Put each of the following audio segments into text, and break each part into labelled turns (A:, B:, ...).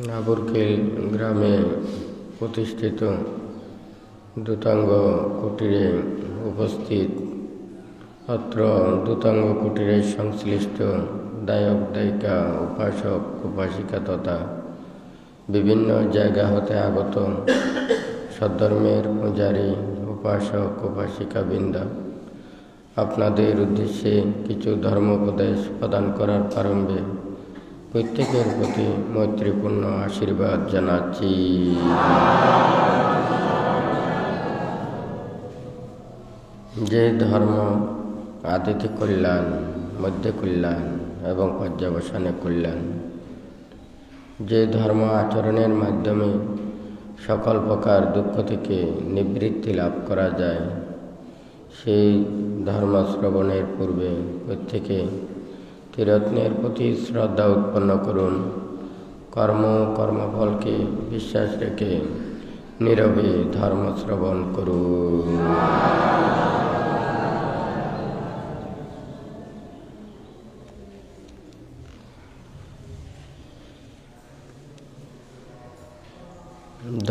A: নাবুরকেল গ্রামে প্রতিষ্ঠিত দূতাঙ্গ কুটিরে উপস্থিত অত্র দূতাঙ্গ কুটিরে সংশ্লিষ্ট দায়ক দায়িকা, উপাসক উপাসিকা তথা বিভিন্ন জায়গা হতে আগত সদ্ধর্মের পূজারী, উপাসক উপাসিকাবৃন্দ, আপনাদের উদ্দেশ্যে কিছু ধর্মোপদেশ প্রদান করার প্রারম্ভে প্রত্যেকের প্রতি মৈত্রীপূর্ণ আশীর্বাদ জানাচ্ছি। যে ধর্ম আদিতে কল্যাণ, মধ্যে কল্যাণ এবং পর্যবসানে কল্যাণ, যে ধর্ম আচরণের মাধ্যমে সকল প্রকার দুঃখ থেকে নিবৃত্তি লাভ করা যায়, সেই ধর্ম শ্রবণের পূর্বে প্রত্যেকে ত্রিরত্নের প্রতি শ্রদ্ধা উৎপন্ন করুন। কর্মফলকে বিশ্বাস রেখে নীরবে ধর্ম শ্রবণ করুন।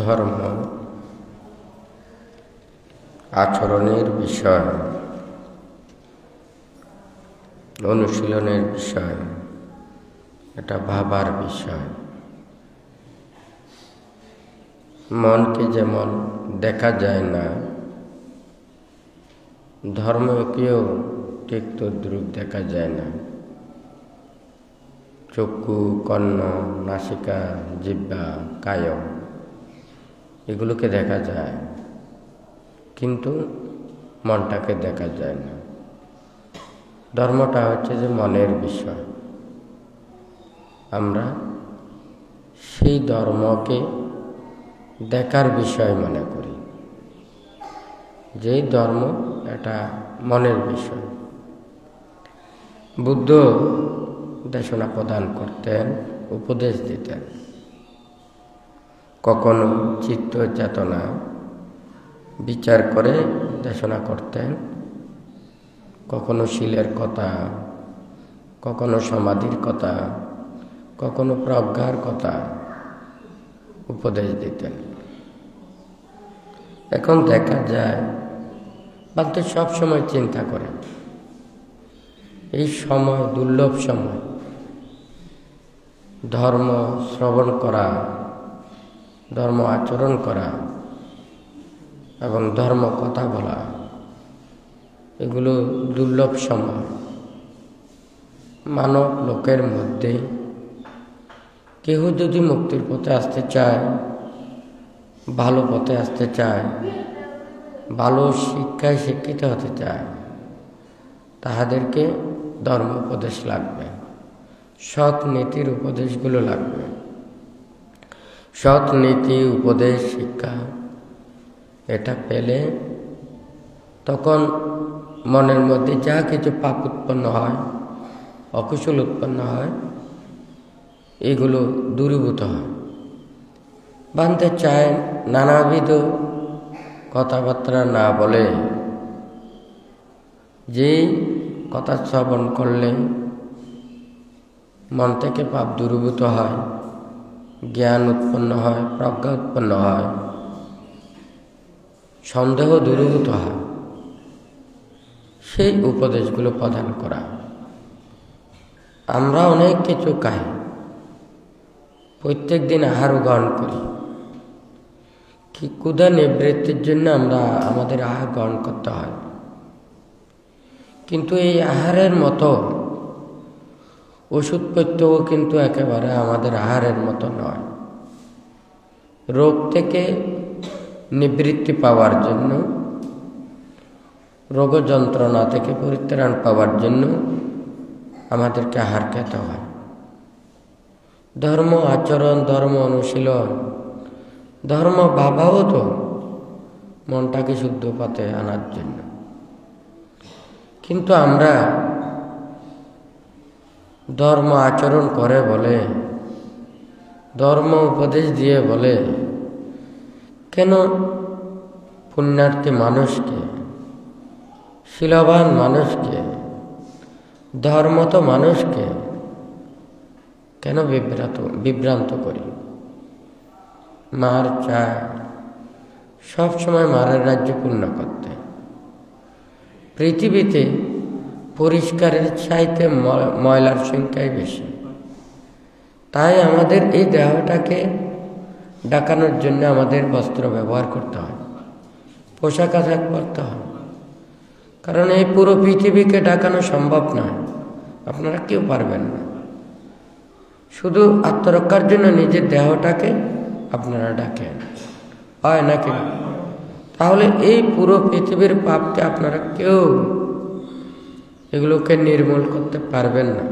A: ধর্ম আচরণের বিষয়, অনুশীলনের বিষয়, এটা ভাবার বিষয়। মনকে যেমন দেখা যায় না, ধর্মকেও ঠিক তদ্রূপ দেখা যায় না। চক্ষু, কর্ণ, নাসিকা, জিহ্বা, কায় এগুলোকে দেখা যায়, কিন্তু মনটাকে দেখা যায় না। ধর্মটা হচ্ছে যে মনের বিষয়। আমরা সেই ধর্মকে দেখার বিষয় মনে করি। যেই ধর্ম এটা মনের বিষয়। বুদ্ধ দেশনা প্রদান করতেন, উপদেশ দিতেন। কখনো চিত্ত চেতনা বিচার করে দেশনা করতেন, কখনো শিলের কথা, কখনো সমাধির কথা, কখনো প্রজ্ঞার কথা উপদেশ দিতেন। এখন দেখা যায় বান্ধব সব সময় চিন্তা করেন, এই সময় দুর্লভ সময় ধর্ম শ্রবণ করা, ধর্ম আচরণ করা এবং ধর্ম কথা বলা, এগুলো দুর্লভ সময়। মানব লোকের মধ্যে কেউ যদি মুক্তির পথে আসতে চায়, ভালো পথে আসতে চায়, ভালো শিক্ষায় শিক্ষিত হতে চায়, তাহাদেরকে ধর্ম উপদেশ লাগবে, সৎ নীতির উপদেশগুলো লাগবে। সৎ নীতি, উপদেশ, শিক্ষা এটা পেলে তখন মনের মধ্যে যা কিছু পাপ উৎপন্ন হয়, অকুশল উৎপন্ন হয়, এগুলো দূরীভূত হয়। বানতে চায় নানাবিধ কথাবার্তা না বলে, যেই কথা শ্রবণ করলে মন থেকে পাপ দূরীভূত হয়, জ্ঞান উৎপন্ন হয়, প্রজ্ঞা উৎপন্ন হয়, সন্দেহ দূরীভূত হয়, সেই উপদেশগুলো প্রদান করা। আমরা অনেক কিছু খাই, প্রত্যেক দিন আহার গ্রহণ করি, কি ক্ষুধা নিবৃত্তির জন্য আমরা আমাদের আহার গ্রহণ করতে হয়। কিন্তু এই আহারের মতো ওষুধ প্রত্যয় কিন্তু একেবারে আমাদের আহারের মতো নয়। রোগ থেকে নিবৃত্তি পাওয়ার জন্য, রোগ যন্ত্রণা থেকে পরিত্রাণ পাওয়ার জন্য আমাদেরকে আহার খেতে হয়। ধর্ম আচরণ, ধর্ম অনুশীলন, ধর্ম ভাবাও তো মনটাকে শুদ্ধ পথে আনার জন্য। কিন্তু আমরা ধর্ম আচরণ করে বলে, ধর্ম উপদেশ দিয়ে বলে, কেন পুণ্যার্থী মানুষকে, শীলবান মানুষকে ধর্ম তো মানুষকে কেন বিভ্রান্ত করি? মার চায় সব সময় মারের রাজ্য পূর্ণ করতে। পৃথিবীতে পরিষ্কারের চাইতে ময়লার সংখ্যাই বেশি। তাই আমাদের এই দেহটাকে ডাকানোর জন্য আমাদের বস্ত্র ব্যবহার করতে হয়, পোশাক আশাক পরতে হয়। কারণ এই পুরো পৃথিবীকে ডাকানো সম্ভব নয়, আপনারা কেউ পারবেন না। শুধু আত্মরক্ষার জন্য নিজের দেহটাকে আপনারা ডাকেন, হয় নাকি? তাহলে এই পুরো পৃথিবীর পাপকে আপনারা কেউ এগুলোকে নির্মূল করতে পারবেন না।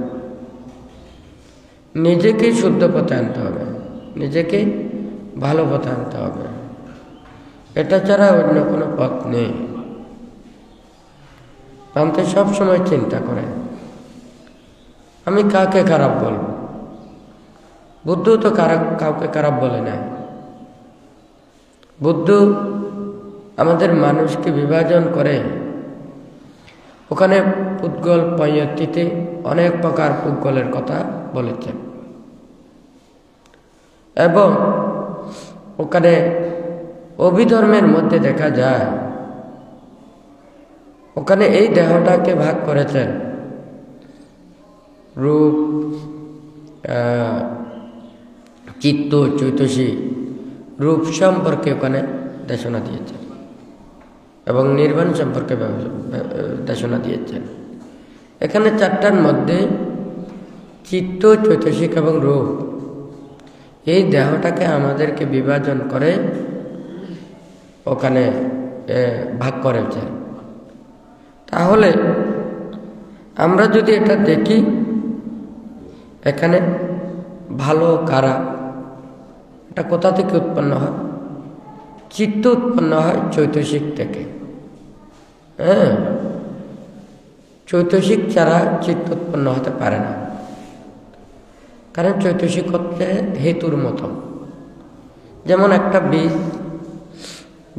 A: নিজেকে শুদ্ধ পথে আনতে হবে, নিজেকে ভালো পথে আনতে হবে। এটা ছাড়া অন্য কোনো পথ নেই। আনতে সব সময় চিন্তা করে আমি কাকে খারাপ বলবো। বুদ্ধ তো কাউকে খারাপ বলে না। বুদ্ধ আমাদের মানুষকে বিভাজন করে ওখানে পুদ্গল পঁয়ত্রিতে অনেক প্রকার পুদ্গলের কথা বলেছেন, এবং ওখানে অভিধর্মের মধ্যে দেখা যায় ওখানে এই দেহটাকে ভাগ করেছেন রূপ, চিত্ত, চৈতসী, রূপ সম্পর্কে ওখানে দেশনা দিয়েছেন এবং নির্বাণ সম্পর্কে দেশনা দিয়েছেন। এখানে চারটার মধ্যে চিত্ত, চৈতসিক এবং রূপ এই দেহটাকে আমাদেরকে বিভাজন করে ওখানে ভাগ করেছেন। তাহলে আমরা যদি এটা দেখি, এখানে ভালো খারাপ এটা কোথা থেকে উৎপন্ন হয়? চিত্ত উৎপন্ন হয় চৈতসিক থেকে। হ্যাঁ, চৈতসিক ছাড়া চিত্ত উৎপন্ন হতে পারে না। কারণ চৈতসিক হচ্ছে হেতুর মতো। যেমন একটা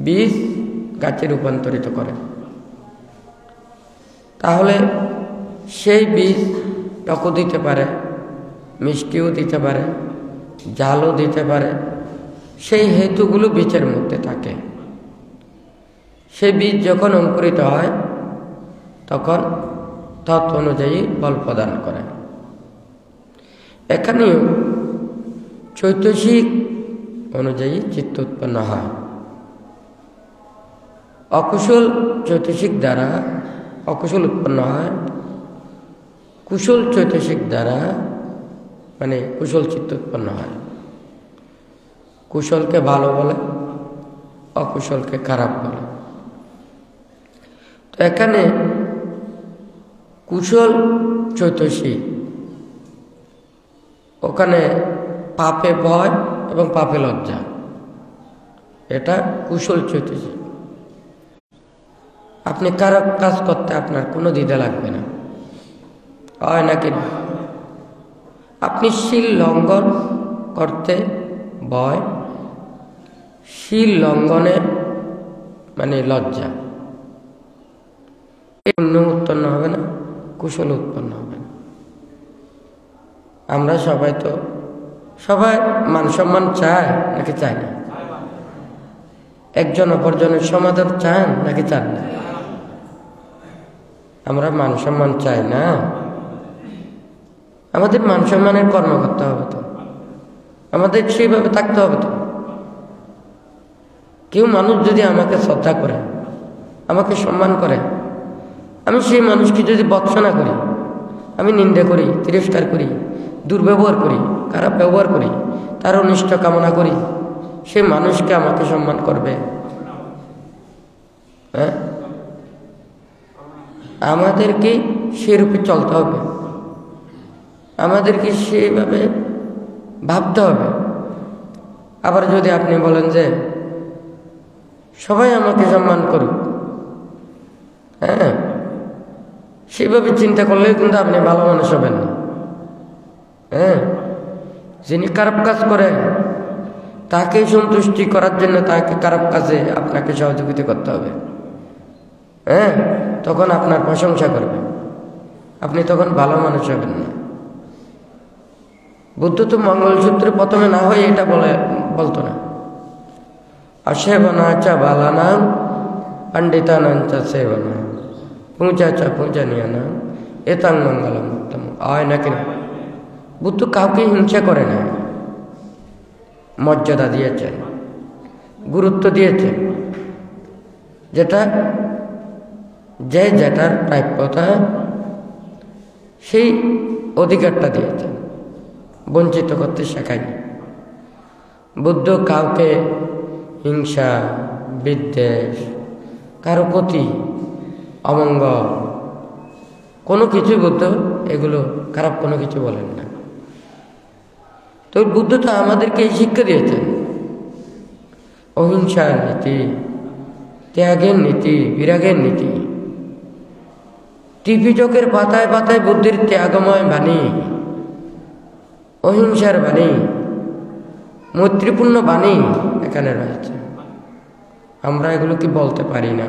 A: বীজ গাছে রূপান্তরিত করে, তাহলে সেই বীজ টকও দিতে পারে, মিষ্টিও দিতে পারে, জালও দিতে পারে। সেই হেতুগুলো বীজের মধ্যে থাকে। সেই বীজ যখন অঙ্কুরিত হয় তখন তৎ অনুযায়ী ফল প্রদান করে। এখানেও চৈতসিক অনুযায়ী চিত্ত উৎপন্ন হয়। অকুশল চৈতসিক দ্বারা অকুশল উৎপন্ন হয়, কুশল চৈতসিক দ্বারা মানে কুশল চিত্ত উৎপন্ন হয়। কুশলকে ভালো বলে, অকুশলকে খারাপ বলে। তো এখানে কুশল চৈতসিক, ওখানে পাপে ভয় এবং পাপে লজ্জা, এটা কুশল চৈতসিক। আপনি খারাপ কাজ করতে আপনার কোনো দ্বিধা লাগবে না, হয় নাকি? আপনি শিল লঙ্ঘন করতে ভয়, শিল লঙ্ঘনে মানে লজ্জা, পুণ্য উৎপন্ন হবে না, কুশল উৎপন্ন হবে না। আমরা সবাই মান সম্মান চায় নাকি চায় না? একজন অপরজনের সমাদর চান নাকি চান না? আমরা মান সম্মান চাই না? আমাদের মান সম্মানের কর্ম করতে হবে তো, আমাদের সেইভাবে থাকতে হবে তো। কেউ মানুষ যদি আমাকে শ্রদ্ধা করে, আমাকে সম্মান করে, আমি সেই মানুষকে যদি ভৎসনা করি, আমি নিন্দা করি, তিরস্কার করি, দুর্ব্যবহার করি, খারাপ ব্যবহার করি, তার অনিষ্ট কামনা করি, সেই মানুষকে আমাকে সম্মান করবে? হ্যাঁ, আমাদেরকে সেরূপে চলতে হবে, আমাদেরকে সেভাবে ভাবতে হবে। আবার যদি আপনি বলেন যে সবাই আমাকে সম্মান করুক, হ্যাঁ, সেভাবে চিন্তা করলেও কিন্তু আপনি ভালো মানুষ হবেন না। হ্যাঁ, যিনি খারাপ কাজ করে তাকে সন্তুষ্টি করার জন্য তাকে খারাপ কাজে আপনাকে সহযোগিতা করতে হবে। হ্যাঁ, তখন আপনার প্রশংসা করবে। আপনি তখন ভালো মানুষ হবেন না। বুদ্ধ তো মঙ্গলসূত্রে প্রথমে না হয় এটা বলতো না। অসেবনা চা বালানা পণ্ডিতানাঞ্চা সেবনা পূজা চা পূজনীয় না এতাং মঙ্গলম উত্তম হয় নাকি না। বুদ্ধ কাউকে হিংসা করে না, মর্যাদা দিয়েছেন, গুরুত্ব দিয়েছেন, যেটা যে যেটার প্রাপ্যতা সেই অধিকারটা দিয়েছেন, বঞ্চিত করতে শেখায়নি। বুদ্ধ কাউকে হিংসা, বিদ্বেষ, কারো প্রতি অমঙ্গল কোনো কিছু বুদ্ধ এগুলো খারাপ কোনো কিছু বলেন না। তো বুদ্ধ তো আমাদেরকে এই শিক্ষা দিয়েছেন, অহিংসার নীতি, ত্যাগের নীতি, বিরাগের নীতি। ত্রিপিটকের পাতায় পাতায় বুদ্ধির ত্যাগময় বাণী, অহিংসার বাণী, মৈত্রীপূর্ণ বাণী এখানে রয়েছে। আমরা এগুলো কি বলতে পারি না?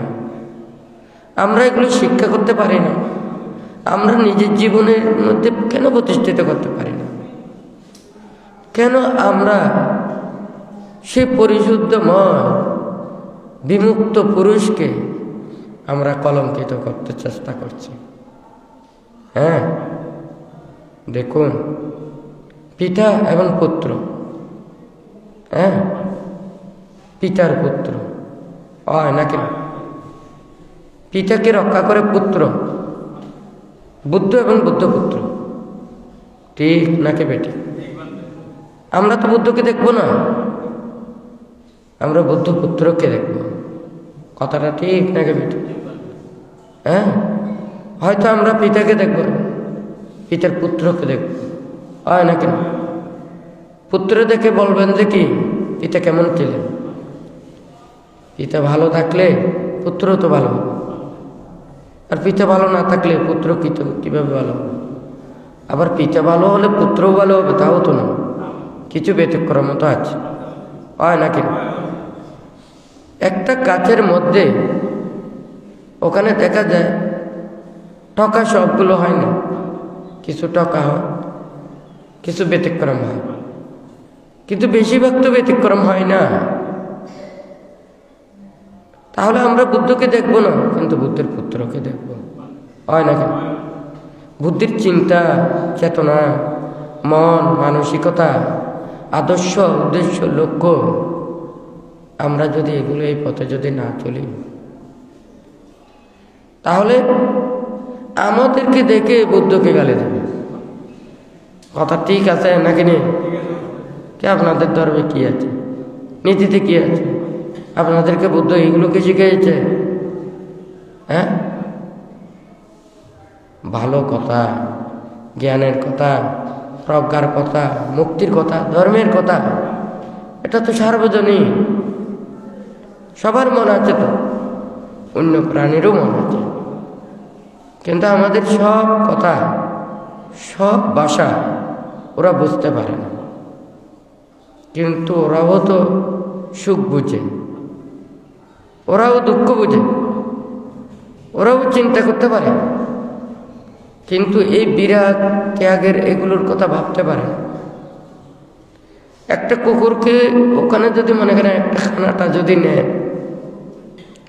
A: আমরা এগুলো শিক্ষা করতে পারি না? আমরা নিজের জীবনের মধ্যে কেন প্রতিষ্ঠিত করতে পারি না? কেন আমরা সে পরিশুদ্ধময় বিমুক্ত পুরুষকে আমরা কলঙ্কিত করতে চেষ্টা করছি? হ্যাঁ, দেখুন, পিতা এবং পুত্র, হ্যাঁ, পিতার পুত্র হয় নাকি? পিতাকে রক্ষা করে পুত্র, বুদ্ধ এবং বুদ্ধপুত্র, ঠিক নাকি বেটি? আমরা তো বুদ্ধকে দেখবো না, আমরা বুদ্ধপুত্রকে দেখবো। কথাটা ঠিক নাকি বেটি? হ্যাঁ, হয়তো আমরা পিতাকে দেখবো, পিতার পুত্রকে দেখবো, হয় নাকি? পুত্র দেখে বলবেন যে কি পিতা কেমন ছিলেন। পিতা ভালো থাকলে পুত্র তো ভালো হবে, আর পিতা ভালো না থাকলে পুত্র কিভাবে ভালো হবে? আবার পিতা ভালো হলে পুত্রও ভালো হবে, তাও তো না, কিছু ব্যতিক্রম তো আছে, হয় নাকি? একটা গাছের মধ্যে ওখানে দেখা যায় টকা সবগুলো হয় না, কিছু টকা হয়, কিছু ব্যতিক্রম হয়, কিন্তু বেশিরভাগ তো ব্যতিক্রম হয় না। তাহলে আমরা বুদ্ধকে দেখবো না, কিন্তু বুদ্ধের পুত্রকে দেখবো, হয় না কেন? বুদ্ধির চিন্তা, চেতনা, মন, মানসিকতা, আদর্শ, উদ্দেশ্য, লক্ষ্য, আমরা যদি এগুলো এই পথে যদি না চলি, তাহলে আমাদেরকে দেখে বুদ্ধকে গালি দেবে। কথা ঠিক আছে নাকি নেই? কে আপনাদের ধর্মে কি আছে, নীতিতে কি আছে? আপনাদেরকে বুদ্ধ এইগুলোকে শিখিয়েছে? হ্যাঁ, ভালো কথা, জ্ঞানের কথা, প্রজ্ঞার কথা, মুক্তির কথা, ধর্মের কথা, এটা তো সার্বজনীন, সবার মন আছে, তো অন্য প্রাণীরও মন আছে। কিন্তু আমাদের সব কথা, সব ভাষা ওরা বুঝতে পারে না, কিন্তু ওরাও তো সুখ বুঝে, ওরাও দুঃখ বুঝে, ওরাও চিন্তা করতে পারে, কিন্তু এই বিরাট ত্যাগের এগুলোর কথা ভাবতে পারে। একটা কুকুরকে ওখানে যদি মনে করেন একটা খানাটা যদি নেয়,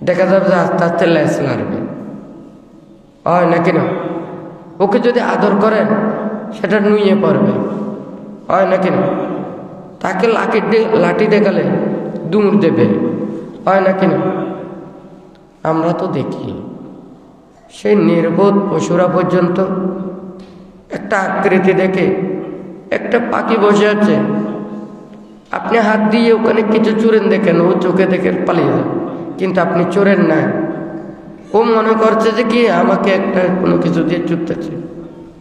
A: দেখা যাবে যে আস্তে আস্তে লেজ নাড়বে, হয় নাকি না? ওকে যদি আদর করেন সেটা নুয়ে পড়বে, হয় নাকি না? তাকে লাঠি দেখালে দৌড় দেবে, হয় নাকি না? আমরা তো দেখি সেই নির্বোধ পশুরা পর্যন্ত একটা আকৃতি দেখে, একটা পাখি বসে আছে, আপনি হাত দিয়ে ওখানে কিছু চুরেন দেখেন, ও চোখে দেখে পালিয়ে যাবে, কিন্তু আপনি চোরেন না, ও মনে করছে যে কি আমাকে একটা কোনো কিছু দিয়ে চুরতেছে,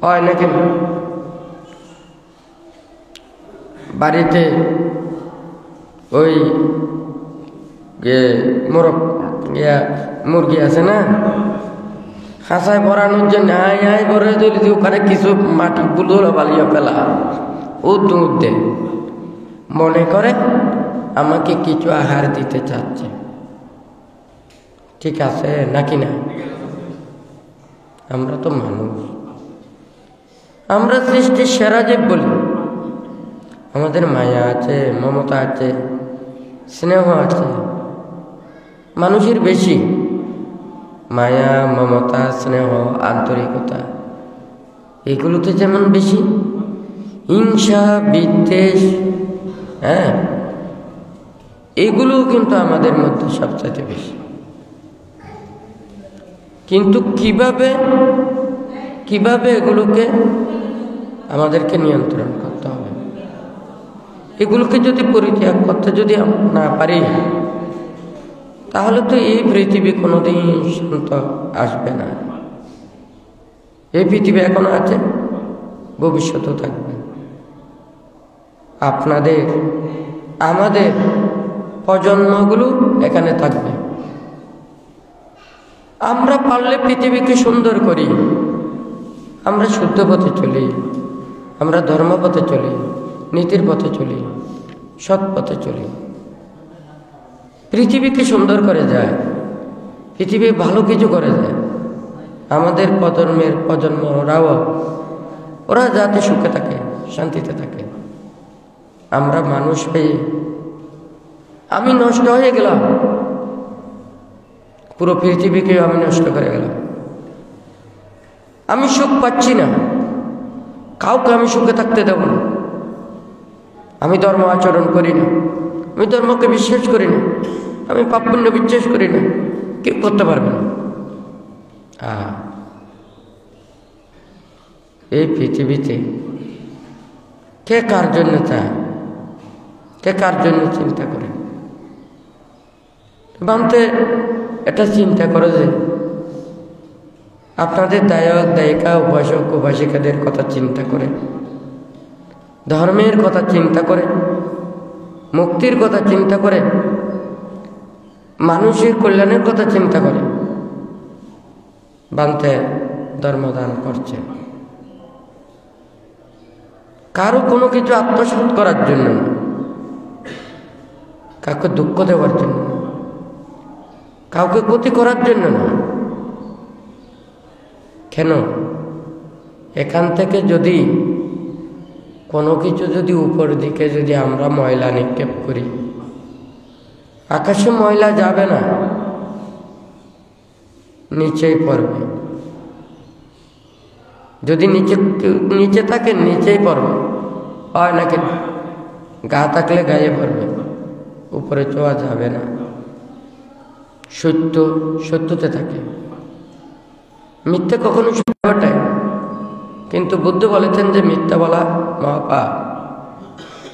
A: হয় নাকি? বাড়িতে ওই মুরগি আছে না, খাঁচায় ভরানোর জন্য আয় আয় ভরে যদি ওখানে কিছু মাটি বুলোর বালিয়ে ফেলা, ও দুধ দেয়, মনে করে আমাকে কিছু আহার দিতে চাচ্ছে, ঠিক আছে নাকি না? আমরা তো মানুষ, আমরা সৃষ্টির সেরা জীব বলি। আমাদের মায়া আছে, মমতা আছে, স্নেহ আছে। মানুষের বেশি মায়া, মমতা, স্নেহ, আন্তরিকতা এগুলোতে যেমন বেশি, হিংসা, বিদ্বেষ, এগুলোও কিন্তু আমাদের মধ্যে সবচেয়ে বেশি। কিন্তু কিভাবে এগুলোকে আমাদেরকে নিয়ন্ত্রণ করতে হবে, এগুলোকে যদি পরিত্যাগ করতে যদি না পারি, তাহলে তো এই পৃথিবী কোনোদিন শান্ত আসবে না। এই পৃথিবী এখনো আছে, ভবিষ্যতেও থাকবে। আপনাদের, আমাদের প্রজন্মগুলো এখানে থাকবে। আমরা পারলে পৃথিবীকে সুন্দর করি, আমরা শুদ্ধ পথে চলি, আমরা ধর্মপথে চলি, নীতির পথে চলি, সৎ পথে চলি, পৃথিবীকে সুন্দর করে যায়, পৃথিবী ভালো কিছু করে যায়। আমাদের প্রজন্ম ওরা যাতে সুখে থাকে, শান্তিতে থাকে। আমরা মানুষ পেয়ে আমি নষ্ট হয়ে গেলাম, পুরো পৃথিবীকে আমি নষ্ট করে গেলাম। আমি সুখ পাচ্ছি না, কাউকে আমি সুখে থাকতে দেব না। আমি ধর্ম আচরণ করি না, আমি ধর্মকে বিশ্বাস করি না, আমি পাপ পুণ্য বিশ্বাস করি না, কেউ করতে পারবে না। এই পৃথিবীতে কে কার জন্য চায়, কে কার জন্য চিন্তা করে? বামতে এটা চিন্তা করে যে আপনাদের দায়ক দায়িকা, উপাসক উপাসিকাদের কথা চিন্তা করে, ধর্মের কথা চিন্তা করে, মুক্তির কথা চিন্তা করে, মানুষের কল্যাণের কথা চিন্তা করে বান্তে ধর্মদান করছে। কারো কোনো কিছু আত্মসাৎ করার জন্য না, কাউকে দুঃখ দেওয়ার জন্য না, কাউকে ক্ষতি করার জন্য না। কেন? এখান থেকে যদি কোনো কিছু যদি উপর দিকে যদি আমরা ময়লা নিক্ষেপ করি, আকাশে ময়লা যাবে না, নিচেই পড়বে। যদি নিচে থাকে নিচেই পড়বে, হয় নাকি গা থাকলে গায়ে পড়বে, উপরে ছোঁয়া যাবে না। সত্যতে থাকে, মিথ্যা কখনো সত্য ঘটায়। কিন্তু বুদ্ধ বলেছেন যে মিথ্যা বলা মহাপাপ,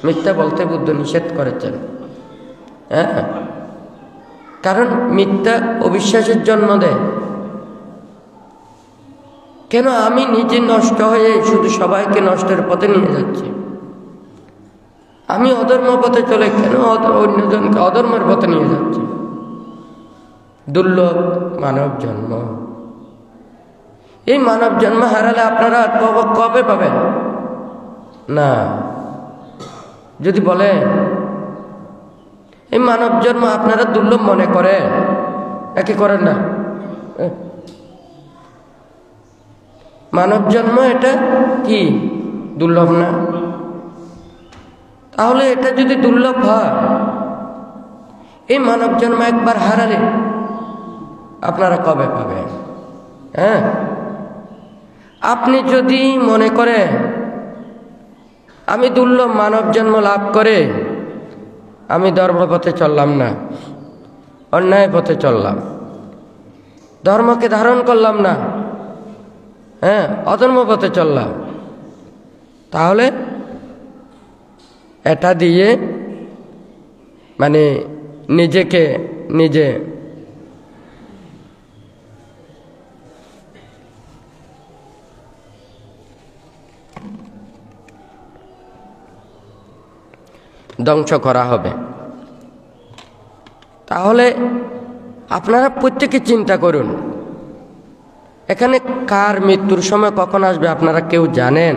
A: মিথ্যা বলতে বুদ্ধ নিষেধ করেছেন। কারণ মিথ্যা অবিশ্বাসের জন্ম দেয়। কেন আমি নিজে নষ্ট হয়ে শুধু সবাইকে নষ্টের পথে নিয়ে যাচ্ছি? আমি অধর্ম পথে চলে কেন অন্যজনকে অধর্মের পথে নিয়ে যাচ্ছি? দুর্লভ মানব জন্ম, এই মানব জন্ম হারালে আপনারা কবে পাবেন? না, যদি বলে এই মানব জন্ম আপনারা দুর্লভ মনে করেন, একে করেন না। মানব জন্ম এটা কি দুর্লভ না? তাহলে এটা যদি দুর্লভ হয়, এই মানব জন্ম একবার হারালে আপনারা কবে পাবেন? আপনি যদি মনে করেন আমি দুর্লভ মানব জন্ম লাভ করে আমি ধর্মপথে চললাম না, অন্যায় পথে চললাম, ধর্মকে ধারণ করলাম না, অধর্ম পথে চললাম, তাহলে এটা দিয়ে মানে নিজেকে নিজে ধ্বংস করা হবে। তাহলে আপনারা প্রত্যেকে চিন্তা করুন, এখানে কার মৃত্যুর সময় কখন আসবে আপনারা কেউ জানেন?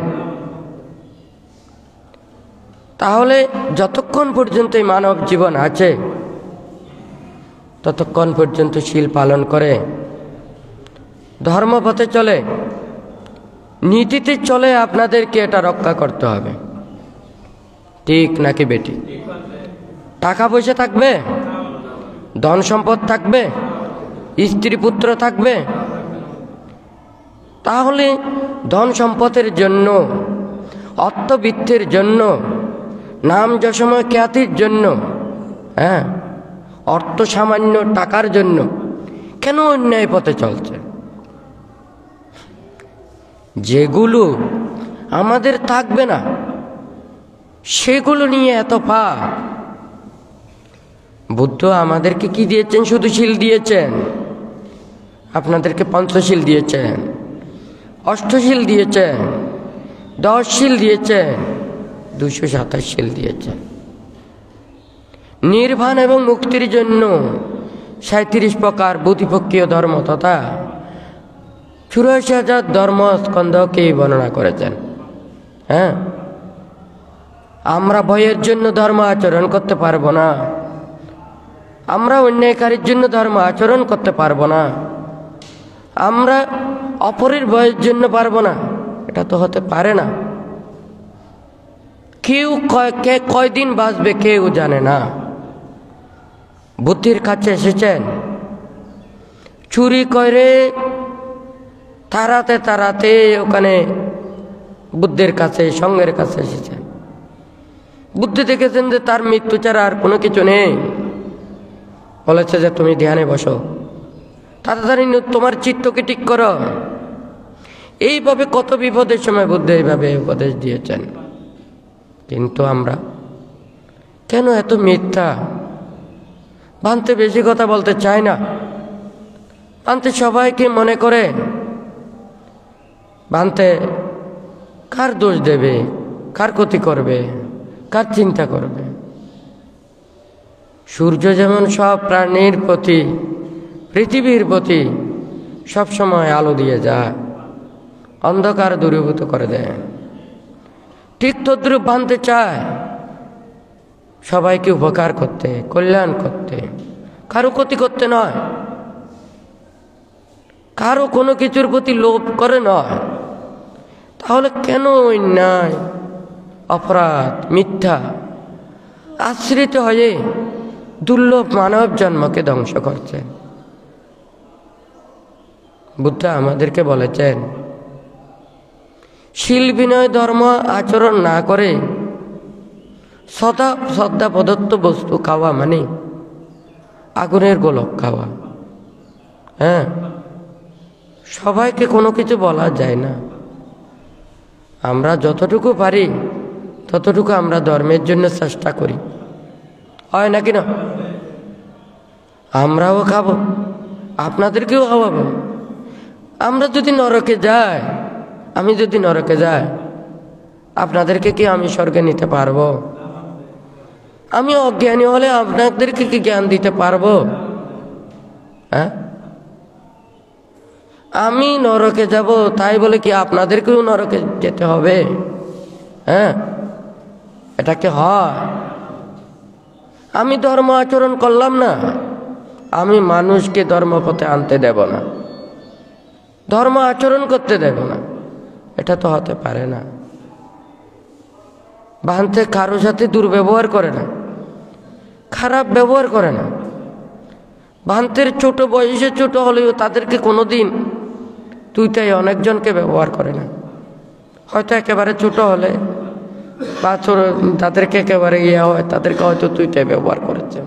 A: তাহলে যতক্ষণ পর্যন্ত এই মানব জীবন আছে ততক্ষণ পর্যন্ত শীল পালন করে, ধর্মপথে চলে, নীতিতে চলে আপনাদেরকে এটা রক্ষা করতে হবে। ঠিক নাকি বেটি? টাকা পয়সা থাকবে, ধন সম্পদ থাকবে, স্ত্রী পুত্র থাকবে, তাহলে ধন সম্পদের জন্য, অর্থবিত্তের জন্য, নাম যশময় খ্যাতির জন্য, অর্থ সামান্য টাকার জন্য কেন অন্যায় পথে চলছে? যেগুলো আমাদের থাকবে না সেগুলো নিয়ে এত পাপ। বুদ্ধ আমাদেরকে কি দিয়েছেন? শুধু শীল দিয়েছেন, আপনাদেরকে পঞ্চশীল দিয়েছেন, অষ্টশীল দিয়েছেন, 10 শীল দিয়েছেন, 227 শীল দিয়েছেন। নির্বাণ এবং মুক্তির জন্য 37 প্রকার বুদ্ধিপক্ষীয় ধর্ম তথা 84,000 ধর্মস্কন্ধকে বর্ণনা করেছেন। আমরা ভয়ের জন্য ধর্ম আচরণ করতে পারবো না, আমরা অন্যায়কারীর জন্য ধর্ম আচরণ করতে পারবো না, আমরা অপরের ভয়ের জন্য পারবো না, এটা তো হতে পারে না। কেউ কয়দিন বাঁচবে কেউ জানে না। বুদ্ধির কাছে এসেছেন, চুরি করে তাড়াতে তাড়াতে ওখানে বুদ্ধের কাছে, সঙ্গের কাছে এসেছেন। বুদ্ধি দেখেছেন যে তার মৃত্যু ছাড়া আর কোনো কিছু নেই, বলেছে যে তুমি ধ্যানে বসো, তাড়াতাড়ি তোমার চিত্তকে ঠিক করো। এইভাবে কত বিপদের সময় বুদ্ধ এইভাবে উপদেশ দিয়েছেন। কিন্তু আমরা কেন এত মিথ্যা? ভান্তে বেশি কথা বলতে চায় না, ভান্তে সবাইকে মনে করে, ভান্তে কার দোষ দেবে, কার ক্ষতি করবে, কার চিন্তা করবে। সূর্য যেমন সব প্রাণীর প্রতি, পৃথিবীর প্রতি সবসময় আলো দিয়ে যায়, অন্ধকার দূরীভূত করে দেয়, ঠিক তদ্রূপ ভান্তে চায় সবাইকে উপকার করতে, কল্যাণ করতে, কারো ক্ষতি করতে নয়, কারো কোনো কিছুর প্রতি লোভ করে নয়। তাহলে কেন অন্যায়, অপরাধ, মিথ্যা আশ্রিত হয়ে দুর্লভ মানব জন্মকে ধ্বংস করছে? বুদ্ধ আমাদেরকে বলেছেন, শীল বিনয় ধর্ম আচরণ না করে সদা শ্রদ্ধা প্রদত্ত বস্তু খাওয়া মানে আগুনের গোলক খাওয়া। সবাইকে কোনো কিছু বলা যায় না। আমরা যতটুকু পারি ততটুকু আমরা ধর্মের জন্য চেষ্টা করি, হয় নাকি না? আমরাও খাবো, আপনাদেরকেও খাওয়াবো। আমরা যদি নরকে যাই, আমি যদি নরকে যাই, আপনাদেরকে কি আমি স্বর্গে নিতে পারবো? আমি অজ্ঞানী হলে আপনাদেরকে কি জ্ঞান দিতে পারবো? আমি নরকে যাব তাই বলে কি আপনাদেরকেও নরকে যেতে হবে? এটা কি হয়? আমি ধর্ম আচরণ করলাম না, আমি মানুষকে ধর্মপথে আনতে দেব না, ধর্ম আচরণ করতে দেব না, এটা তো হতে পারে না। ভান্তে কারোর সাথে দুর্ব্যবহার করে না, খারাপ ব্যবহার করে না। ভান্তের ছোট বয়সে ছোট হলেও তাদেরকে কোনোদিন তুই তাই অনেকজনকে ব্যবহার করে না। হয়তো একেবারে ছোট হলে বা তাদেরকে একেবারে হয়, তাদেরকে হয়তো তুই তাই ব্যবহার করেছে।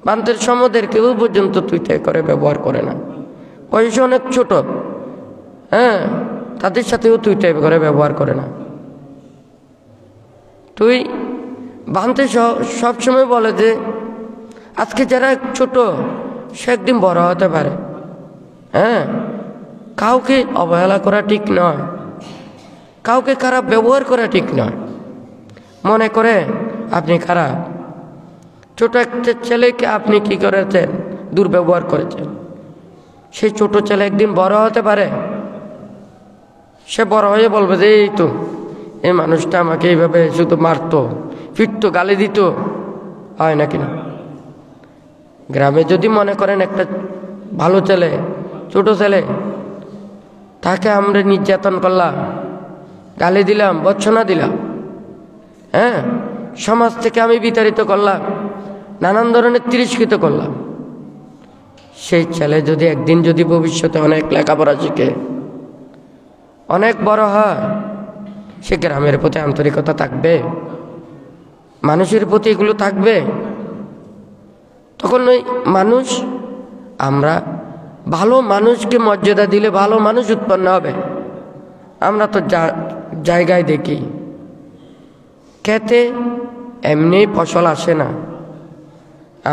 A: ভান্তের সমদের কেউ পর্যন্ত তুই তাই করে ব্যবহার করে না। বয়সে অনেক ছোট, তাদের সাথেও তুই তাই করে ব্যবহার করে না। তুই ভান্তে সবসময় বলে যে আজকে যারা ছোট সে একদিন বড় হতে পারে। কাউকে অবহেলা করা ঠিক নয়, কাউকে খারাপ ব্যবহার করা ঠিক নয়। মনে করে আপনি খারাপ, ছোট একটা ছেলেকে আপনি কি করেছেন? দুর্ব্যবহার করেছেন। সেই ছোট ছেলে একদিন বড় হতে পারে, সে বড় হয়ে বলবে যে এই তো এই মানুষটা আমাকে এইভাবে শুধু মারতো, ফিরতো, গালি দিত, হয় নাকি না? গ্রামে যদি মনে করেন একটা ভালো ছেলে, ছোট ছেলে তাকে আমরা নির্যাতন করলাম, গালি দিলাম, ভর্ৎসনা দিলাম, হ্যাঁ, সমাজ থেকে আমি বিতাড়িত করলাম, নানান ধরনের তিরস্কৃত করলাম। সেই ছেলে যদি একদিন যদি ভবিষ্যতে অনেক লেখাপড়া শিখে অনেক বড় হয়, সে গ্রামের প্রতি আন্তরিকতা থাকবে, মানুষের প্রতি এগুলো থাকবে। তখন ওই মানুষ, আমরা ভালো মানুষকে মর্যাদা দিলে ভালো মানুষ উৎপন্ন হবে। আমরা তো জায়গায় দেখি ক্ষেতে এমনি ফসল আসে না,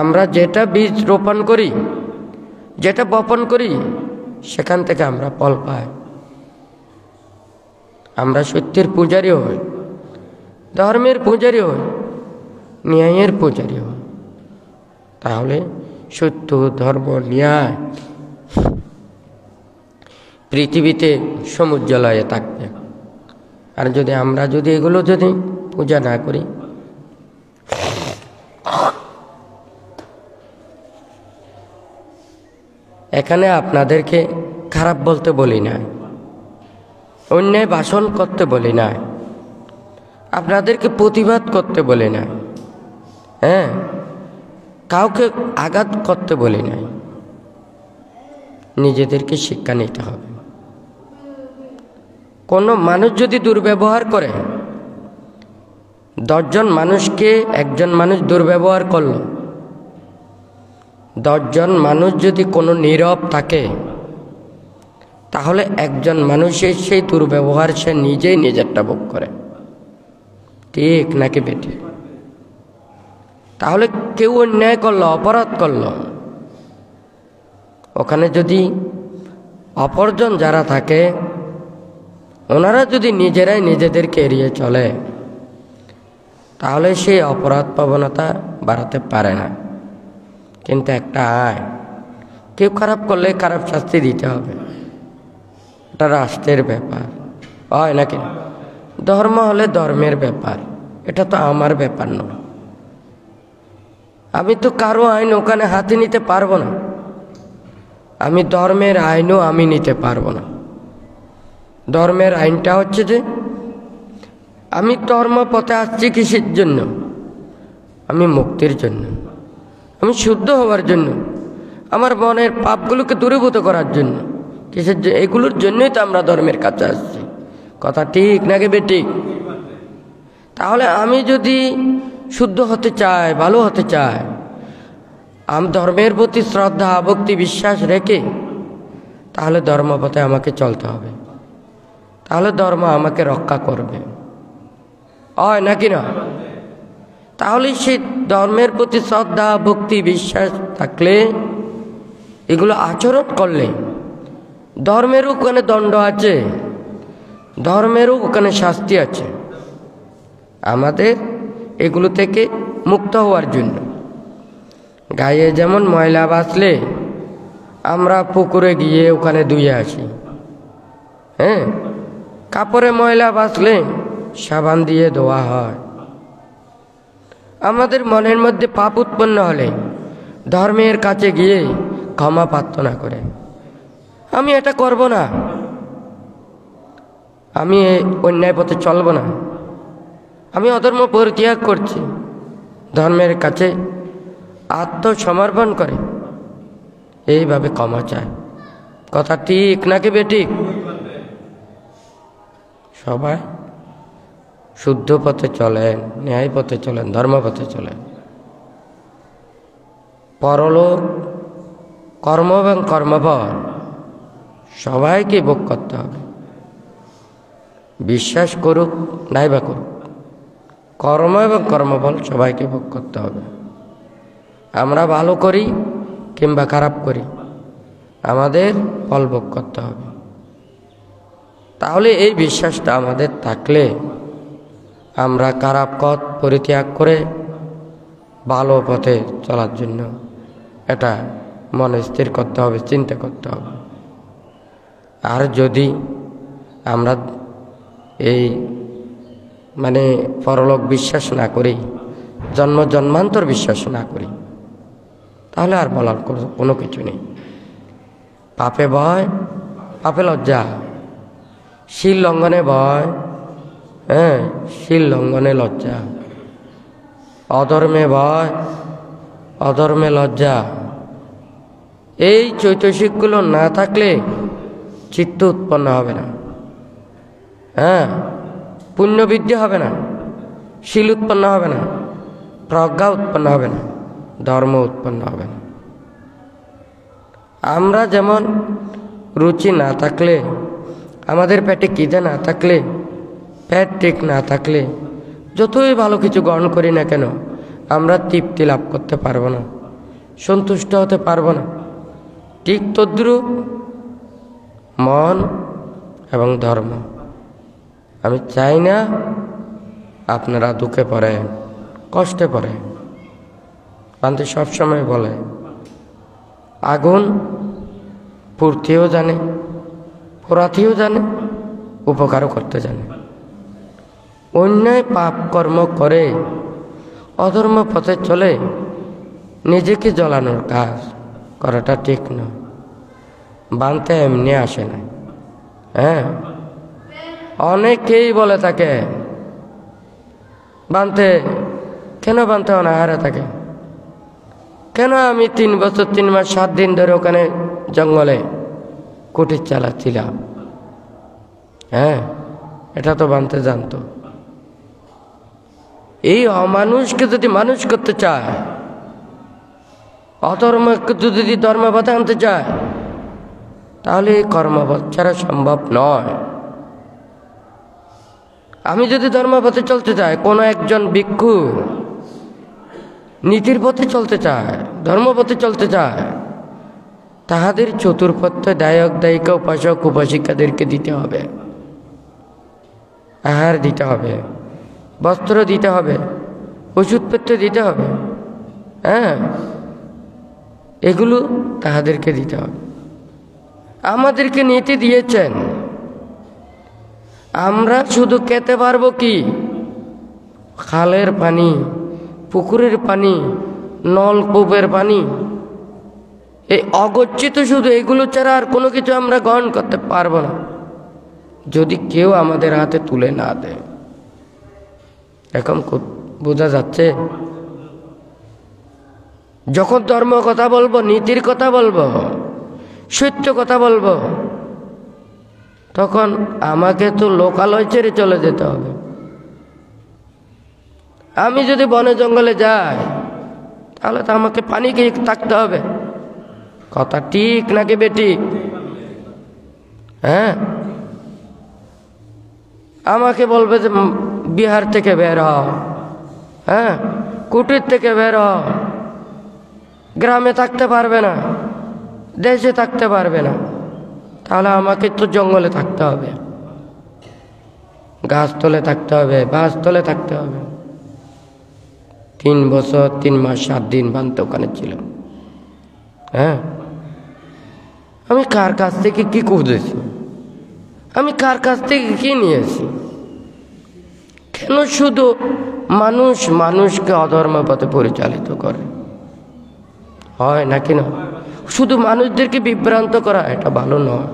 A: আমরা যেটা বীজ রোপণ করি, যেটা বপন করি, সেখান থেকে আমরা ফল পাই। আমরা সত্যের পূজারী হই, ধর্মের পূজারী হই, ন্যায়ের পূজারী হই। তাহলে সত্য, ধর্ম, ন্যায় পৃথিবীতে সমুজ্জ্বলয়ে থাকবে। আর যদি আমরা এগুলো যদি পূজা না করি, এখানে আপনাদেরকে খারাপ বলতে বলি না, অন্যায় ভাষণ করতে বলি না, আপনাদেরকে প্রতিবাদ করতে বলি না, হ্যাঁ, কাউকে আঘাত করতে বলি না। নিজেদেরকে শিক্ষা নিতে হবে। কোনো মানুষ যদি দুর্ব্যবহার করে, 10 জন মানুষকে একজন মানুষ দুর্ব্যবহার করল, 10 জন মানুষ যদি কোনো নীরব থাকে, তাহলে একজন মানুষের সেই দুর্ব্যবহার সে নিজেই নিজেরটা ভোগ করে। ঠিক নাকি বেটি? তাহলে কেউ অন্যায় করলো, অপরাধ করলো, ওখানে যদি অপরজন যারা থাকে, ওনারা যদি নিজেরাই নিজেদেরকে এড়িয়ে চলে, তাহলে সেই অপরাধ প্রবণতা বাড়াতে পারে না। কিন্তু একটা আইন, কেউ খারাপ করলে খারাপ শাস্তি দিতে হবে, এটা রাষ্ট্রের ব্যাপার, হয় নাকি? ধর্ম হলে ধর্মের ব্যাপার, এটা তো আমার ব্যাপার নয়। আমি তো কারো আইন ওখানে হাতে নিতে পারবো না, আমি ধর্মের আইনও আমি নিতে পারবো না। ধর্মের আইনটা হচ্ছে যে আমি ধর্ম পথে আসছি কিসের জন্য? আমি মুক্তির জন্য, আমি শুদ্ধ হওয়ার জন্য, আমার মনের পাপগুলোকে দূরীভূত করার জন্য। কিসের জন্য? এগুলোর জন্যই তো আমরা ধর্মের কাছে আসছি। কথা ঠিক নাকি বেঠিক? তাহলে আমি যদি শুদ্ধ হতে চাই, ভালো হতে চাই, আমি ধর্মের প্রতি শ্রদ্ধা, ভক্তি, বিশ্বাস রেখে তাহলে ধর্মপথে আমাকে চলতে হবে, তাহলে ধর্ম আমাকে রক্ষা করবে, হয় নাকি না? তাহলে সেই ধর্মের প্রতি শ্রদ্ধা, ভক্তি, বিশ্বাস থাকলে, এগুলো আচরণ করলে, ধর্মেরও ওখানে দণ্ড আছে, ধর্মেরও ওখানে শাস্তি আছে। আমাদের এগুলো থেকে মুক্ত হওয়ার জন্য, গায়ে যেমন ময়লা বাঁচলে আমরা পুকুরে গিয়ে ওখানে ধুয়ে আসি, হ্যাঁ, কাপড়ে ময়লা বাঁচলে সাবান দিয়ে ধোয়া হয়। আমাদের মনের মধ্যে পাপ উৎপন্ন হলে ধর্মের কাছে গিয়ে ক্ষমা প্রার্থনা করে, আমি এটা করব না, আমি অন্যায় পথে চলব না, আমি অধর্ম পরিত্যাগ করছি, ধর্মের কাছে আত্মসমর্পণ করে এইভাবে ক্ষমা চায়। কথা ঠিক নাকি বেঠিক? সবাই শুদ্ধ পথে চলেন, ন্যায় পথে চলেন, ধর্ম পথে চলেন। পরলোক, কর্ম এবং কর্মফল সবাইকে ভোগ করতে হবে। বিশ্বাস করুক নাই বা করুক, কর্ম এবং কর্মফল সবাইকে ভোগ করতে হবে। আমরা ভালো করি কিংবা খারাপ করি, আমাদের ফল ভোগ করতে হবে। তাহলে এই বিশ্বাসটা আমাদের থাকলে আমরা খারাপ পথ পরিত্যাগ করে ভালো পথে চলার জন্য এটা মনে স্থির করতে হবে, চিন্তা করতে হবে। আর যদি আমরা এই পরলোক বিশ্বাস না করি, জন্ম জন্মান্তর বিশ্বাস না করি, তাহলে আর বলার কোনো কিছু নেই। পাপে ভয়, পাপে লজ্জা, শিল লঙ্ঘনে ভয়, শিল লঙ্ঘনে লজ্জা, অধর্মে ভয়, অধর্মে লজ্জা। এই চৈতসিকগুলো না থাকলে চিত্ত উৎপন্ন হবে না, পুণ্যবৃদ্ধি হবে না, শীল উৎপন্ন হবে না, প্রজ্ঞা উৎপন্ন হবে না, ধর্ম উৎপন্ন হবে না। আমরা যেমন রুচি না থাকলে, আমাদের পেটে খিদে না থাকলে, পেট ঠিক না থাকলে যতই ভালো কিছু গ্রহণ করি না কেন আমরা তৃপ্তি লাভ করতে পারবো না, সন্তুষ্ট হতে পারবো না। ঠিক তদ্রূপ মন এবং ধর্ম। আমি চাই না আপনারা দুঃখে পড়েন, কষ্টে পড়ে। বান্ধব সবসময় বলে আগুন পুড়তেও জানে, পোড়াতেও জানে, উপকারও করতে জানে। অন্যায় পাপ কর্ম করে অধর্ম পথে চলে নিজেকে জ্বলানোর কাজ করাটা ঠিক না। বানতে এমনি আসে না। অনেকেই বলে থাকে বানতে, কেন বানতে অনাহারে থাকে? কেন আমি 3 বছর 3 মাস 7 দিন ধরে ওখানে জঙ্গলে কুটির চালাচ্ছিলাম? এটা তো বানতে জানতো। এই অমানুষকে যদি মানুষ করতে চায়, অধর্মকে যদি ধর্মপথে আনতে চায়, তাহলে এই কর্মপথ ছাড়া সম্ভব নয়। আমি যদি ধর্মপথে চলতে চাই, কোনো একজন ভিক্ষু নীতির পথে চলতে চায়, ধর্মপথে চলতে চায়, তাহাদের চতুর্পথে দায়ক দায়িকা উপাসক উপাসিকাদেরকে দিতে হবে, আহার দিতে হবে, বস্ত্র দিতে হবে, ওষুধপত্র দিতে হবে। এগুলো তাহাদেরকে দিতে হবে। আমাদেরকে নীতি দিয়েছেন, আমরা শুধু খেতে পারবো কি? খালের পানি, পুকুরের পানি, নলকূপের পানি, এই অগচ্ছিত শুধু এগুলো ছাড়া আর কোনো কিছু আমরা গ্রহণ করতে পারবো না, যদি কেউ আমাদের হাতে তুলে না দেয়। এখন বোঝা যাচ্ছে? যখন ধর্ম কথা বলবো, নীতির কথা বলবো, সত্য কথা বলবো, তখন আমাকে তো লোকালয় ছেড়ে চলে যেতে হবে। আমি যদি বনে জঙ্গলে যাই, তাহলে তো আমাকে পানি খেয়ে থাকতে হবে। কথা ঠিক নাকি বেটি? আমাকে বলবে যে বিহার থেকে বের হও, কুটির থেকে বের হও, গ্রামে থাকতে পারবে না, দেশে থাকতে পারবে না। তাহলে আমাকে তো জঙ্গলে থাকতে হবে, গাছ তলে থাকতে হবে, বাস তলে থাকতে হবে। 3 বছর 3 মাস 7 দিন বানতে ওখানে ছিল। আমি কার কাছ থেকে কি খুঁজেছি? আমি কার কাছ থেকে কি নিয়েছি? কেন শুধু মানুষকে অধর্ম পথে পরিচালিত করে? হয় নাকি না? শুধু মানুষদেরকে বিভ্রান্ত করা এটা ভালো নয়।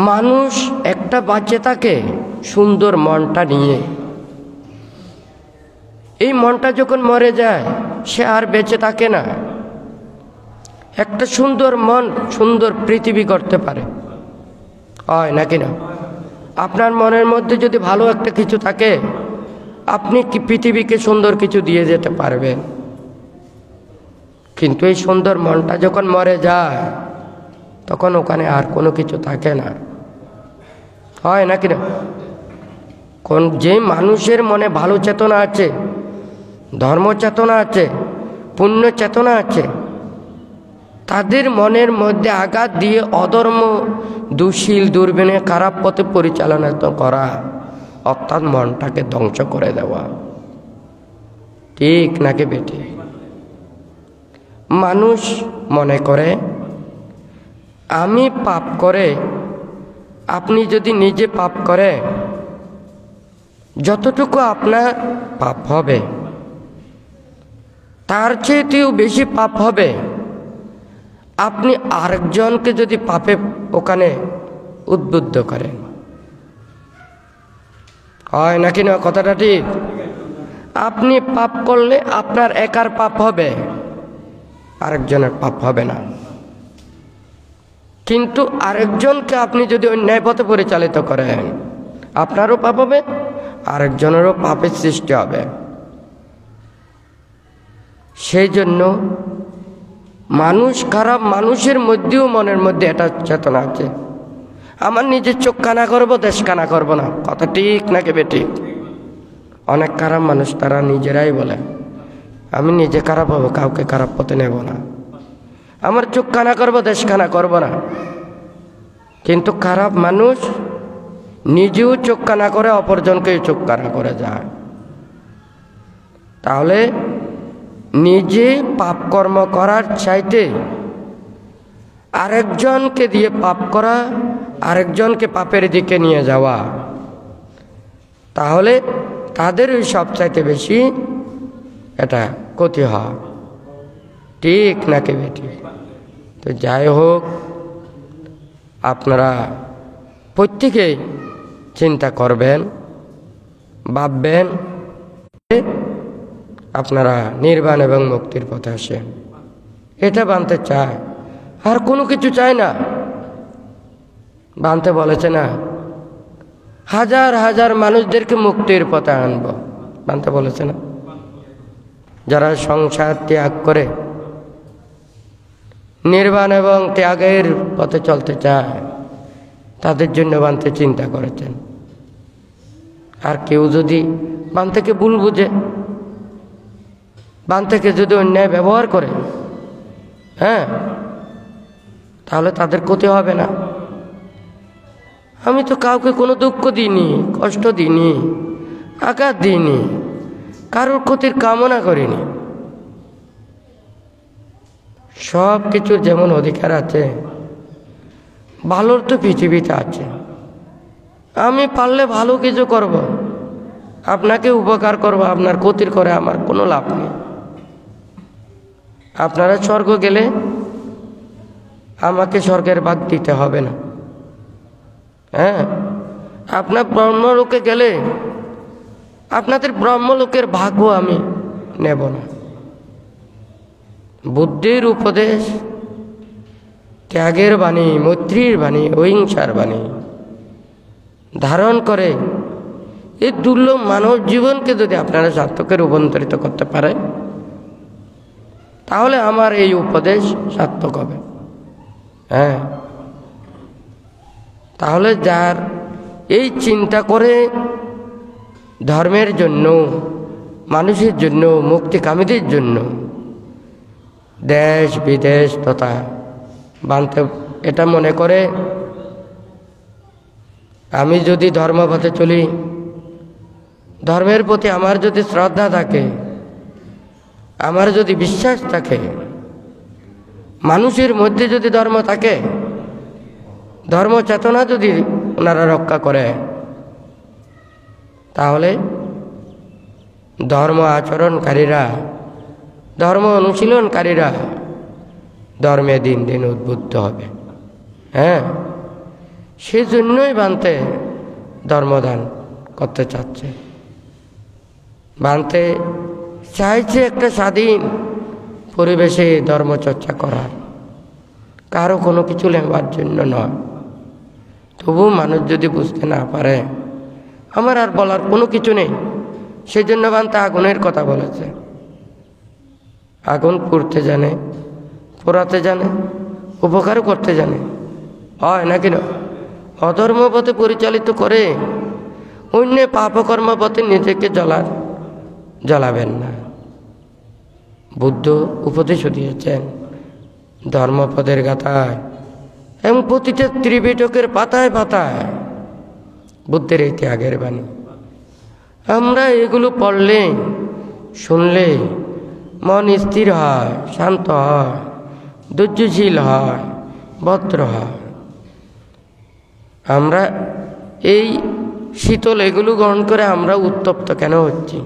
A: মানুষ একটা বাঁচে থাকে সুন্দর মনটা নিয়ে। এই মনটা যখন মরে যায়, সে আর বেঁচে থাকে না। একটা সুন্দর মন সুন্দর পৃথিবী করতে পারে, হয় নাকি না? আপনার মনের মধ্যে যদি ভালো একটা কিছু থাকে, আপনি কি পৃথিবীকে সুন্দর কিছু দিয়ে যেতে পারবেন। কিন্তু এই সুন্দর মনটা যখন মরে যায়, তখন ওখানে আর কোনো কিছু থাকে না, হয় নাকি না? যে মানুষের মনে ভালো চেতনা আছে, ধর্ম চেতনা আছে, পুণ্য চেতনা আছে, তাদের মনের মধ্যে আঘাত দিয়ে অধর্ম, দুশীল, দুর্বিনে, খারাপ পথে পরিচালনা করা, অর্থাৎ মনটাকে ধ্বংস করে দেওয়া। ঠিক নাকি বেটি? মানুষ মনে করে আমি পাপ করে, আপনি যদি নিজে পাপ করে যতটুকু আপনার পাপ হবে, তার চেয়েও বেশি পাপ হবে আপনি আরেকজনকে যদি পাপে ওখানে উদ্বুদ্ধ করেন। হয় নাকি না কথাটা ঠিক? আপনি পাপ করলে আপনার একার পাপ হবে, আরেকজনের পাপ হবে না। কিন্তু আরেকজনকে আপনি যদি অন্যায় পথে পরিচালিত করেন, আপনারও পাপ হবে, আরেকজনেরও পাপের সৃষ্টি হবে। সেই জন্য মানুষ খারাপ, মানুষের মধ্যেও মনের মধ্যে এটা চেতনা আছে, আমার নিজের চোখ কানা করবো, দেশ কানা করবো না। কথা ঠিক নাকি বেঠিক? অনেক খারাপ মানুষ তারা নিজেরাই বলে আমি নিজে খারাপ হবো, কাউকে খারাপ পথে নেব না, আমার চোখ কানা করবো, দেশ কানা করবো না। কিন্তু খারাপ মানুষ নিজেও চোখ কানা করে, অপরজনকে চোখ কানা করে যায়। তাহলে নিজে পাপ কর্ম করার চাইতে আরেকজনকে দিয়ে পাপ করা, আরেকজনকে পাপের দিকে নিয়ে যাওয়া, তাহলে তাদের ওই সব চাইতে বেশি এটা ক্ষতি হয়। ঠিক নাকি বেটি? তো যাই হোক, আপনারা প্রত্যেকেই চিন্তা করবেন, ভাববেন, আপনারা নির্বাণ এবং মুক্তির পথে আসেন। এটা বানতে চায়, আর কোনো কিছু চায় না। বানতে বলেছে না হাজার হাজার মানুষদেরকে মুক্তির পথে আনবো, বানতে বলেছে না? যারা সংসার ত্যাগ করে নির্বাণ এবং ত্যাগের পথে চলতে চায়, তাদের জন্য বানতে চিন্তা করেছেন। আর কেউ যদি বানতেকে ভুল বুঝে, বানতেকে যদি অন্যায় ব্যবহার করে, হ্যাঁ, তাহলে তাদের ক্ষতি হবে না। আমি তো কাউকে কোনো দুঃখ দিইনি, কষ্ট দিইনি, আঘাত দিইনি, কারোর ক্ষতির কামনা করিনি। সব কিছুর যেমন অধিকার আছে, ভালোর তো পৃথিবীতে আছে। আমি পারলে ভালো কিছু করব, আপনাকে উপকার করব, আপনার ক্ষতির করে আমার কোনো লাভ নেই। আপনারা স্বর্গ গেলে আমাকে স্বর্গের ভাগ দিতে হবে না, হ্যাঁ। আপনার ব্রহ্মলোকে গেলে আপনাদের ব্রহ্মলোকের ভাগও আমি নেব না। বুদ্ধির উপদেশ, ত্যাগের বাণী, মৈত্রীর বাণী, অহিংসার বাণী ধারণ করে এই দুর্লভ মানব জীবনকে যদি আপনারা সার্থকে রূপান্তরিত করতে পারে, তাহলে আমার এই উপদেশ সার্থক হবে, হ্যাঁ। তাহলে যার এই চিন্তা করে ধর্মের জন্য, মানুষের জন্য, মুক্তিকামীদের জন্য দেশ বিদেশ তথা বানতে এটা মনে করে আমি যদি ধর্মপথে চলি, ধর্মের প্রতি আমার যদি শ্রদ্ধা থাকে, আমার যদি বিশ্বাস থাকে, মানুষের মধ্যে যদি ধর্ম থাকে, ধর্ম চেতনা যদি ওনারা রক্ষা করে, তাহলে ধর্ম আচরণকারীরা, ধর্ম অনুশীলনকারীরা ধর্মে দিন দিন উদ্বুদ্ধ হবে, হ্যাঁ। সেজন্যই বানতে ধর্মদান করতে চাচ্ছে, বানতে চাইছে একটা স্বাধীন পরিবেশে ধর্মচর্চা করার, কারো কোনো কিছু নেবার জন্য নয়। তবু মানুষ যদি বুঝতে না পারে, আমার আর বলার কোনো কিছু নেই। সেই জন্য বানতে আগুনের কথা বলেছে। আগুন পুড়তে জানে, পোড়াতে জানে, উপকারও করতে জানে, হয় নাকি না? অধর্ম পথে পরিচালিত করে অন্য পাপকর্ম পথে নিজেকে জ্বলাবেন না। বুদ্ধ উপদেশও দিয়েছেন ধর্মপদের গাথায় এবং প্রতিটা ত্রিপিটকের পাতায় পাতায় বুদ্ধের এই ত্যাগের বাণী। আমরা এগুলো পড়লে, শুনলে মন স্থির হয়, শান্ত হয়, ধৈর্যশীল হয়, ভদ্র হয়। আমরা এই শীতল এগুলো গ্রহণ করে আমরা উত্তপ্ত কেন হচ্ছি?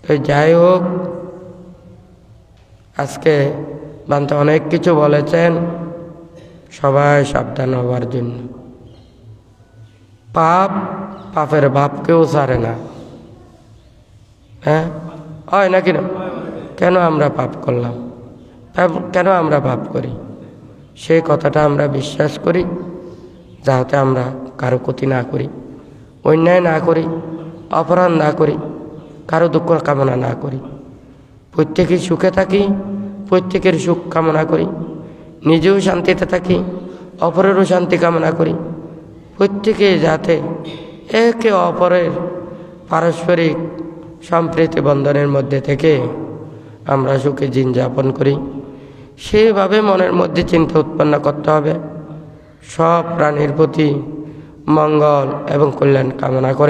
A: তো যাই হোক, আজকে বানতে অনেক কিছু বলেছেন, সবাই সাবধান হওয়ার জন্য। পাপের বাপ কেউ ছাড়ে না। হ্যাঁ, হয় নাকি না? কেন আমরা পাপ করলাম, কেন আমরা পাপ করি, সেই কথাটা আমরা বিশ্বাস করি, যাতে আমরা কারো ক্ষতি না করি, অন্যায় না করি, অপরাধ না করি, কারো দুঃখ কামনা না করি, প্রত্যেকেই সুখে থাকি, প্রত্যেকের সুখ কামনা করি, নিজেও শান্তিতে থাকি, অপরেরও শান্তি কামনা করি, প্রত্যেকে যাতে একে অপরের পারস্পরিক সম্প্রীতি বন্ধনের মধ্যে থেকে আমরা সুখে দিন যাপন করি, সেভাবে মনের মধ্যে চিন্তা উৎপন্ন করতে হবে। সব প্রাণীর প্রতি মঙ্গল এবং কল্যাণ কামনা করে